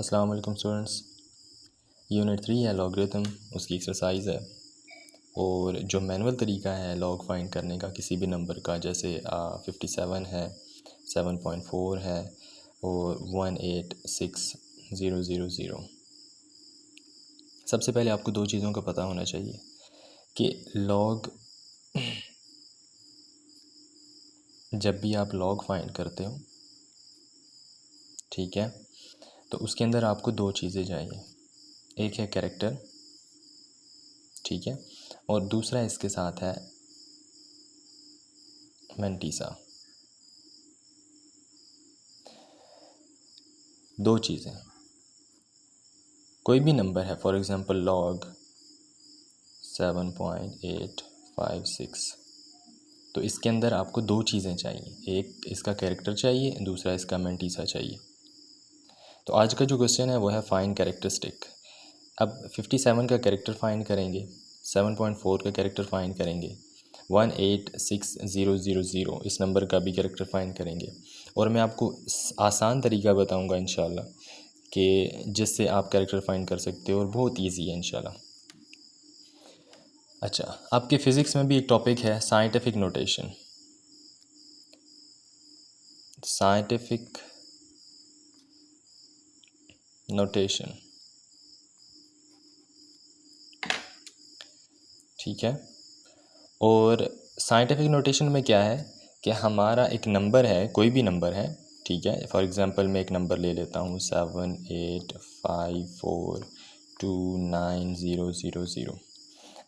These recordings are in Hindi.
अस्सलाम वालेकुम स्टूडेंट्स। यूनिट 3 है लॉगरिथम, उसकी एक्सरसाइज है। और जो मैनुअल तरीका है लॉग फाइंड करने का किसी भी नंबर का, जैसे 57 है, 7.4 है और 186,000। सबसे पहले आपको दो चीज़ों का पता होना चाहिए कि लॉग जब भी आप लॉग फाइंड करते हो, ठीक है, तो उसके अंदर आपको दो चीज़ें चाहिए। एक है कैरेक्टर, ठीक है, और दूसरा इसके साथ है मैंटीसा। दो चीज़ें, कोई भी नंबर है, फॉर एग्ज़ाम्पल लॉग 7.856, तो इसके अंदर आपको दो चीज़ें चाहिए, एक इसका कैरेक्टर चाहिए, दूसरा इसका मैंटीसा चाहिए। तो आज का जो क्वेश्चन है वो है फाइंड कैरेक्टरिस्टिक। अब 57 का कैरेक्टर फाइंड करेंगे, 7.4 का कैरेक्टर फाइंड करेंगे, 186,000 इस नंबर का भी कैरेक्टर फाइंड करेंगे। और मैं आपको आसान तरीका बताऊंगा इंशाल्लाह कि जिससे आप कैरेक्टर फाइंड कर सकते हो, और बहुत इजी है इंशाल्लाह। अच्छा, आपके फ़िज़िक्स में भी एक टॉपिक है साइंटिफिक नोटेशन। साइंटिफिक नोटेशन, ठीक है। और साइंटिफिक नोटेशन में क्या है कि हमारा एक नंबर है, कोई भी नंबर है, ठीक है। फॉर एग्ज़ाम्पल मैं एक नंबर ले लेता हूँ 785429000।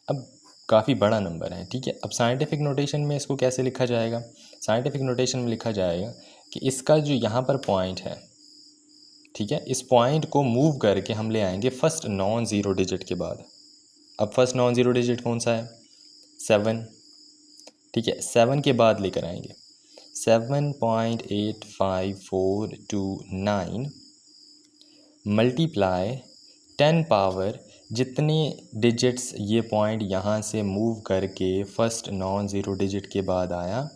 अब काफ़ी बड़ा नंबर है, ठीक है। अब साइंटिफिक नोटेशन में इसको कैसे लिखा जाएगा? साइंटिफिक नोटेशन में लिखा जाएगा कि इसका जो यहाँ पर पॉइंट है, ठीक है, इस पॉइंट को मूव करके हम ले आएंगे फर्स्ट नॉन ज़ीरो डिजिट के बाद। अब फर्स्ट नॉन ज़ीरो डिजिट कौन सा है? 7, ठीक है। 7 के बाद लेकर आएंगे 7.85429 मल्टीप्लाई 10 पावर, जितने डिजिट्स ये पॉइंट यहाँ से मूव करके फर्स्ट नॉन ज़ीरो डिजिट के बाद आया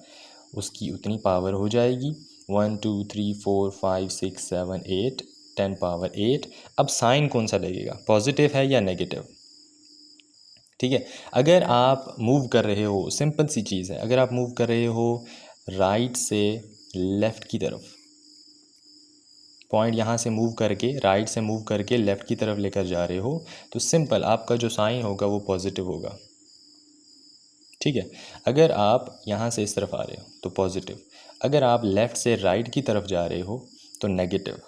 उसकी उतनी पावर हो जाएगी। 1 2 3 4 5 6 7 8, 10 पावर 8। अब साइन कौन सा लगेगा, पॉजिटिव है या नेगेटिव? ठीक है, अगर आप मूव कर रहे हो, सिंपल सी चीज़ है, अगर आप मूव कर रहे हो राइट से लेफ़्ट की तरफ, पॉइंट यहाँ से मूव करके, राइट से मूव करके लेफ़्ट की तरफ लेकर जा रहे हो, तो सिंपल आपका जो साइन होगा वो पॉजिटिव होगा, ठीक है। अगर आप यहाँ से इस तरफ आ रहे हो तो पॉजिटिव, अगर आप लेफ़्ट से राइट की तरफ जा रहे हो तो नेगेटिव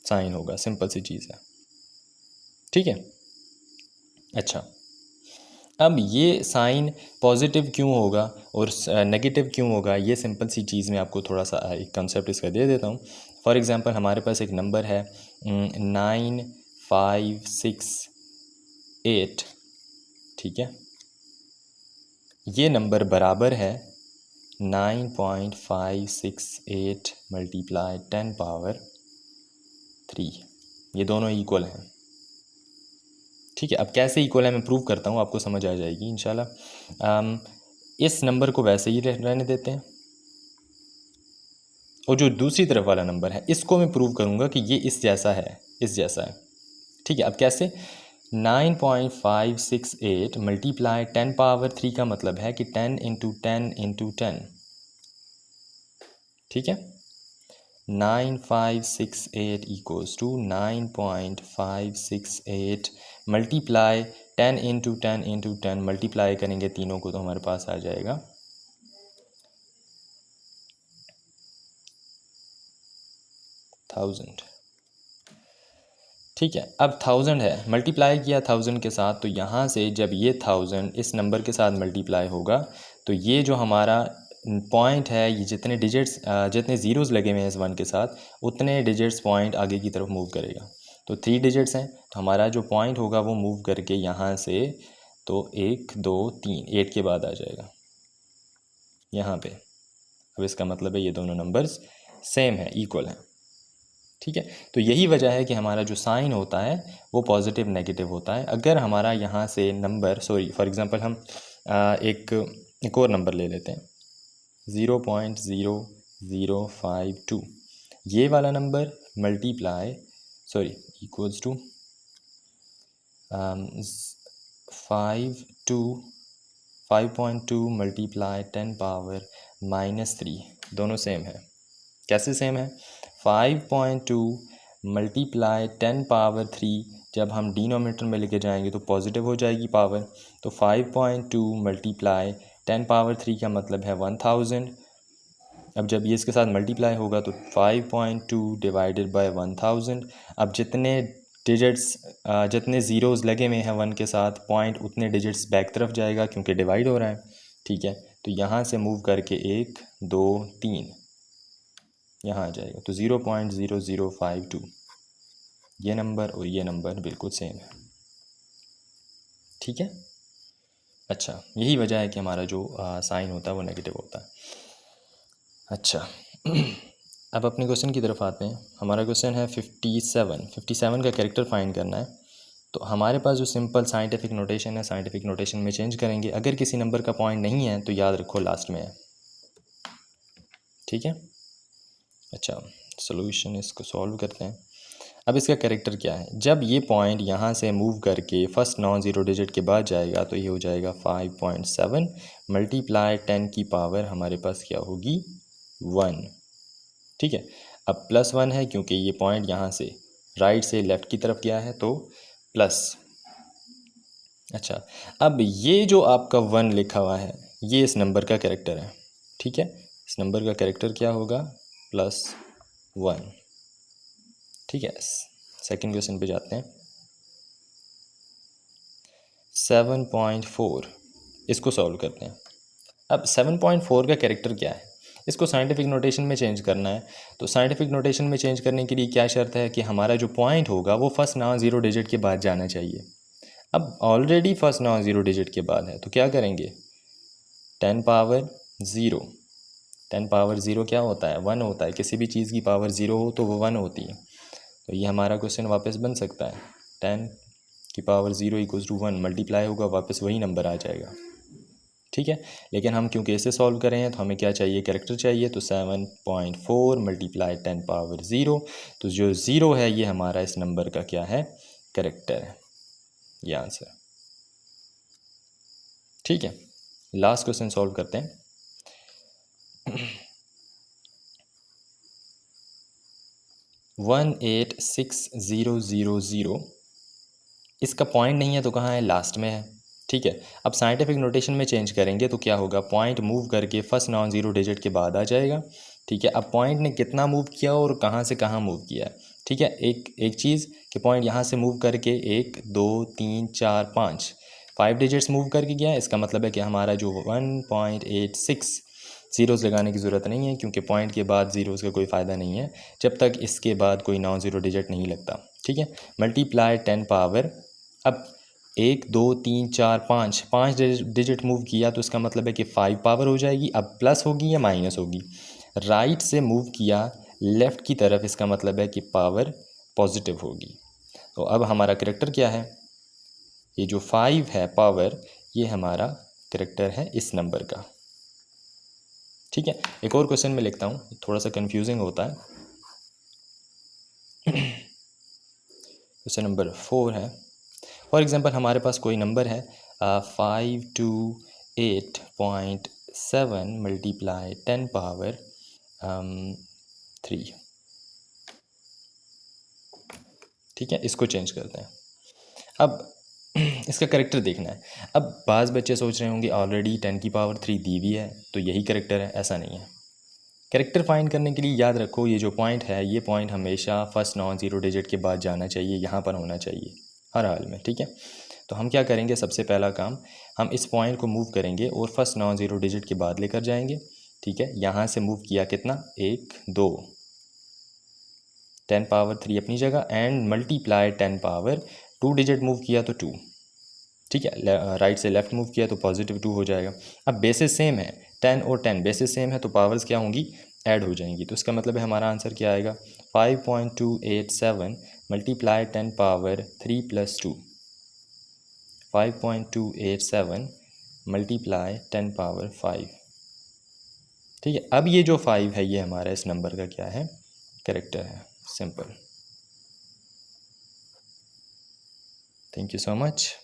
साइन होगा, सिंपल सी चीज़ है, ठीक है। अच्छा, अब ये साइन पॉजिटिव क्यों होगा और नेगेटिव क्यों होगा, ये सिंपल सी चीज़ मैं आपको थोड़ा सा एक कंसेप्ट इसका दे देता हूँ। फॉर एग्ज़ाम्पल हमारे पास एक नंबर है 9568, ठीक है। ये नंबर बराबर है 9.568 मल्टीप्लाई 10 पावर 3, ये दोनों इक्वल हैं, ठीक है। अब कैसे इक्वल है मैं प्रूव करता हूँ, आपको समझ आ जाएगी इंशाल्लाह। इस नंबर को वैसे ही रहने देते हैं, और जो दूसरी तरफ वाला नंबर है इसको मैं प्रूव करूँगा कि ये इस जैसा है, इस जैसा है, ठीक है। अब कैसे? 9.568 मल्टीप्लाई 10 पावर 3 का मतलब है कि 10 इंटू 10 इंटू 10, ठीक है। 9568 equals to 9.568 multiply 10 into 10 into 10, multiply करेंगे तीनों को तो हमारे पास आ जाएगा 1000, ठीक है। अब 1000 है, मल्टीप्लाई किया 1000 के साथ, तो यहाँ से जब ये 1000 इस नंबर के साथ मल्टीप्लाई होगा तो ये जो हमारा पॉइंट है, ये जितने डिजिट्स, जितने ज़ीरोज़ लगे हुए हैं इस 1 के साथ, उतने डिजिट्स पॉइंट आगे की तरफ मूव करेगा। तो 3 डिजिट्स हैं, तो हमारा जो पॉइंट होगा वो मूव करके यहाँ से, तो 1 2 3 8 के बाद आ जाएगा यहाँ पे। अब इसका मतलब है ये दोनों नंबर्स सेम है, इक्वल हैं, ठीक है। तो यही वजह है कि हमारा जो साइन होता है वो पॉजिटिव नेगेटिव होता है। अगर हमारा यहाँ से नंबर, सॉरी फॉर एग्ज़ाम्पल हम एक और नंबर ले लेते हैं 0.0052, ये वाला number multiply sorry equals to 5.2 multiply 10 power -3 दोनों सेम है। कैसे सेम है? 5.2 मल्टीप्लाई 10 पावर 3 जब हम डिनोमिनेटर में लेके जाएंगे तो पॉजिटिव हो जाएगी पावर। तो 5.2 मल्टीप्लाई 10 पावर 3 का मतलब है 1000। अब जब ये इसके साथ मल्टीप्लाई होगा तो 5.2 डिवाइडेड बाय 1000। अब जितने डिजिट्स जितने ज़ीरोज़ लगे हुए हैं 1 के साथ पॉइंट उतने डिजिट्स बैक तरफ जाएगा क्योंकि डिवाइड हो रहा है। ठीक है, तो यहाँ से मूव करके 1 2 3 यहाँ आ जाएगा। तो 0.0052 ये नंबर और ये नंबर बिल्कुल सेम है। ठीक है, अच्छा यही वजह है कि हमारा जो साइन होता है वो नेगेटिव होता है। अच्छा अब अपने क्वेश्चन की तरफ आते हैं। हमारा क्वेश्चन है 57 का कैरेक्टर फाइंड करना है। तो हमारे पास जो सिंपल साइंटिफिक नोटेशन है, साइंटिफिक नोटेशन में चेंज करेंगे। अगर किसी नंबर का पॉइंट नहीं है तो याद रखो लास्ट में है। ठीक है, अच्छा सोल्यूशन इसको सॉल्व करते हैं। अब इसका कैरेक्टर क्या है? जब ये पॉइंट यहाँ से मूव करके फर्स्ट नॉन ज़ीरो डिजिट के बाद जाएगा तो ये हो जाएगा 5.7 मल्टीप्लाई 10 की पावर हमारे पास क्या होगी 1। ठीक है, अब +1 है क्योंकि ये पॉइंट यहाँ से राइट से लेफ़्ट की तरफ गया है तो प्लस। अच्छा, अब ये जो आपका 1 लिखा हुआ है ये इस नंबर का कैरेक्टर है। ठीक है, इस नंबर का कैरेक्टर क्या होगा +1। ठीक है, सेकंड क्वेश्चन पे जाते हैं। 7.4 इसको सॉल्व करते हैं। अब 7.4 का कैरेक्टर क्या है? इसको साइंटिफिक नोटेशन में चेंज करना है। तो साइंटिफिक नोटेशन में चेंज करने के लिए क्या शर्त है कि हमारा जो पॉइंट होगा वो फर्स्ट नॉन ज़ीरो डिजिट के बाद जाना चाहिए। अब already first non zero digit के बाद है तो क्या करेंगे 10 पावर 0। 10 पावर 0 क्या होता है 1 होता है। किसी भी चीज़ की पावर 0 हो तो वो 1 होती है। तो ये हमारा क्वेश्चन वापस बन सकता है 10 की पावर 0 इक्वल्स टू 1 मल्टीप्लाई होगा वापस वही नंबर आ जाएगा। ठीक है, लेकिन हम क्योंकि इसे सॉल्व करें हैं तो हमें क्या चाहिए कैरेक्टर चाहिए। तो 7.4 मल्टीप्लाई 10 पावर 0। तो जो 0 है ये हमारा इस नंबर का क्या है कैरेक्टर है, ये आंसर। ठीक है, लास्ट क्वेश्चन सॉल्व करते हैं। 186,000 इसका पॉइंट नहीं है तो कहाँ है लास्ट में है। ठीक है, अब साइंटिफिक नोटेशन में चेंज करेंगे तो क्या होगा पॉइंट मूव करके फर्स्ट नॉन ज़ीरो डिजिट के बाद आ जाएगा। ठीक है, अब पॉइंट ने कितना मूव किया और कहाँ से कहाँ मूव किया है। ठीक है, एक चीज़ कि पॉइंट यहाँ से मूव करके 1 2 3 4 5 डिजिट्स मूव करके गया है। इसका मतलब है कि हमारा जो 1.86 ज़ीरोज़ लगाने की ज़रूरत नहीं है क्योंकि पॉइंट के बाद ज़ीरोज़ का कोई फ़ायदा नहीं है जब तक इसके बाद कोई नॉन ज़ीरो डिजिट नहीं लगता। ठीक है, मल्टीप्लाई 10 पावर अब 1 2 3 4 5 डिजिट मूव किया तो इसका मतलब है कि 5 पावर हो जाएगी। अब प्लस होगी या माइनस होगी। राइट से मूव किया लेफ़्ट की तरफ इसका मतलब है कि पावर पॉजिटिव होगी। तो अब हमारा कैरेक्टर क्या है ये जो 5 है पावर ये हमारा कैरेक्टर है इस नंबर का। ठीक है, एक और क्वेश्चन में लिखता हूँ थोड़ा सा कंफ्यूजिंग होता है। क्वेश्चन नंबर 4 है। फॉर एग्ज़ाम्पल हमारे पास कोई नंबर है 528.7 मल्टीप्लाई 10 पावर 3। ठीक है, इसको चेंज करते हैं। अब इसका करेक्टर देखना है। अब बाज़ बच्चे सोच रहे होंगे ऑलरेडी 10 की पावर 3 दी हुई है तो यही करेक्टर है। ऐसा नहीं है। कैरेक्टर फाइंड करने के लिए याद रखो ये जो पॉइंट है ये पॉइंट हमेशा फर्स्ट नॉन ज़ीरो डिजिट के बाद जाना चाहिए, यहाँ पर होना चाहिए हर हाल में। ठीक है, तो हम क्या करेंगे सबसे पहला काम हम इस पॉइंट को मूव करेंगे और फर्स्ट नॉन ज़ीरो डिजिट के बाद लेकर जाएंगे। ठीक है, यहाँ से मूव किया कितना 1 2 10 पावर 3 अपनी जगह and multiply 10 power 2 digit move किया तो 2। ठीक है, राइट से लेफ़्ट मूव किया तो पॉजिटिव 2 हो जाएगा। अब बेसिस सेम है 10 और 10 बेसिस सेम है तो पावर्स क्या होंगी ऐड हो जाएंगी। तो इसका मतलब है हमारा आंसर क्या आएगा 5.287 मल्टीप्लाई 10 पावर 3 + 2। 5.287 multiply 10 power 5। ठीक है, अब ये जो 5 है ये हमारा इस नंबर का क्या है कैरेक्टर है। Simple. Thank you so much.